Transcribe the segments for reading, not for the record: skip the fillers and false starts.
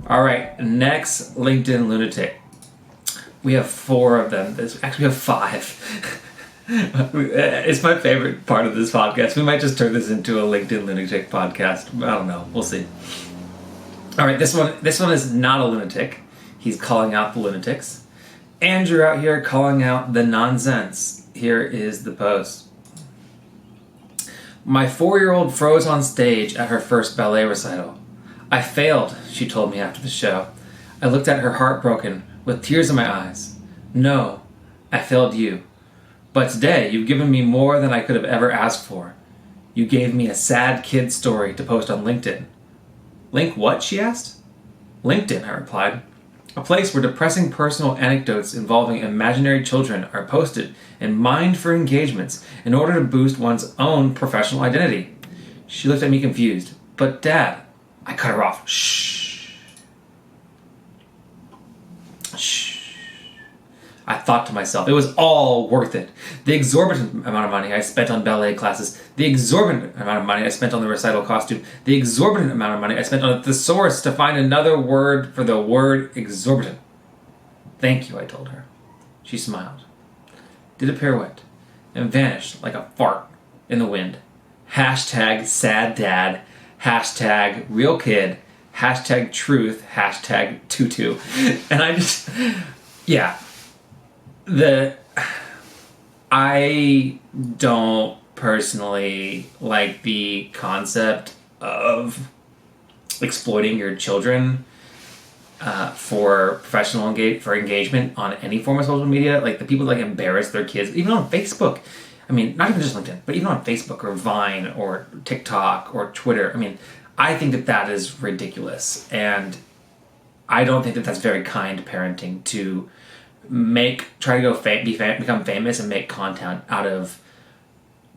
All right, next LinkedIn lunatic. We have 4 of them. Actually, we have 5. It's my favorite part of this podcast. We might just turn this into a LinkedIn lunatic podcast. I don't know. We'll see. All right, this one is not a lunatic. He's calling out the lunatics. Andrew out here calling out the nonsense. Here is the post. My 4-year-old froze on stage at her first ballet recital. I failed, she told me after the show. I looked at her heartbroken, with tears in my eyes. No, I failed you. But today, you've given me more than I could have ever asked for. You gave me a sad kid story to post on LinkedIn. Link what, she asked? LinkedIn, I replied. A place where depressing personal anecdotes involving imaginary children are posted and mined for engagements in order to boost one's own professional identity. She looked at me confused. But Dad, I cut her off. Shh. Shh. I thought to myself, it was all worth it. The exorbitant amount of money I spent on ballet classes, the exorbitant amount of money I spent on the recital costume, the exorbitant amount of money I spent on a thesaurus to find another word for the word exorbitant. Thank you, I told her. She smiled, did a pirouette, and vanished like a fart in the wind. Hashtag sad dad, hashtag real kid, hashtag truth, hashtag tutu. And I just, yeah. I don't personally like the concept of exploiting your children for professional engagement on any form of social media. Like the people that embarrass their kids, even on Facebook. I mean, not even just LinkedIn, but even on Facebook or Vine or TikTok or Twitter. I mean, I think that is ridiculous, and I don't think that that's very kind parenting to try to become famous and make content out of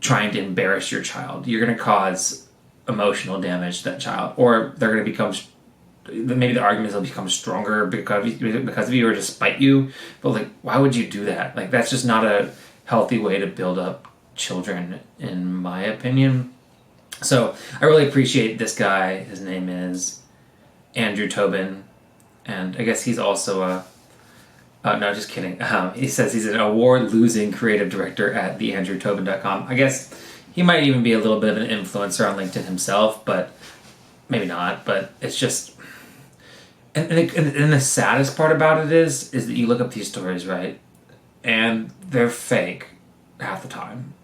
trying to embarrass your child. You're going to cause emotional damage to that child, or they're going to become, maybe the arguments will become stronger because of you or to spite you. But why would you do that? That's just not a healthy way to build up children, in my opinion. So I really appreciate this guy. His name is Andrew Tobin, and I guess he's also no, just kidding. He says he's an award-losing creative director at theandrewtobin.com. I guess he might even be a little bit of an influencer on LinkedIn himself, but maybe not. But it's just... And the saddest part about it is that you look up these stories, right? And they're fake half the time.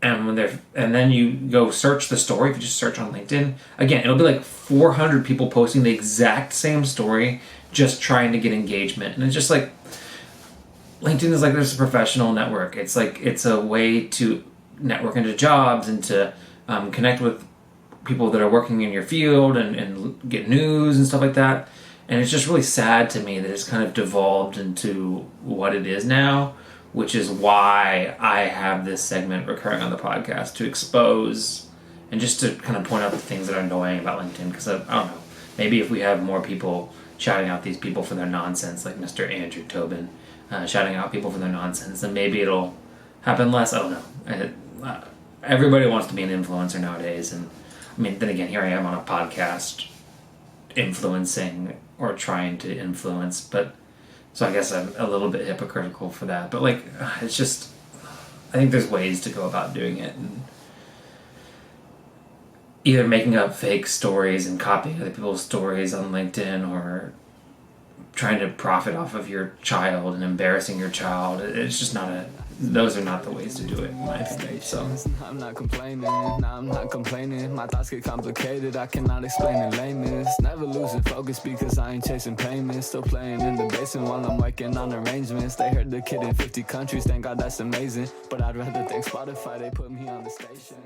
And then you go search the story. If you just search on LinkedIn, again, it'll be 400 people posting the exact same story, just trying to get engagement. And it's just LinkedIn is there's a professional network. It's a way to network into jobs and to connect with people that are working in your field and get news and stuff like that. And it's just really sad to me that it's kind of devolved into what it is now, which is why I have this segment recurring on the podcast to expose and just to kind of point out the things that are annoying about LinkedIn. Because I don't know, maybe if we have more people shouting out these people for their nonsense, like Mr. Andrew Tobin, shouting out people for their nonsense, then maybe it'll happen less. I don't know. Everybody wants to be an influencer nowadays, and I mean, then again, here I am on a podcast influencing or trying to influence, but so I guess I'm a little bit hypocritical for that. But it's just, I think there's ways to go about doing it, and either making up fake stories and copying other people's stories on LinkedIn, or trying to profit off of your child and embarrassing your child. It's just those are not the ways to do it, in my opinion. So I'm not complaining, I'm not complaining. My thoughts get complicated, I cannot explain in lameness. Never losing focus because I ain't chasing payments. Still playing in the basement while I'm working on arrangements. They heard the kid in 50 countries, thank God that's amazing. But I'd rather thank Spotify, they put me on the station.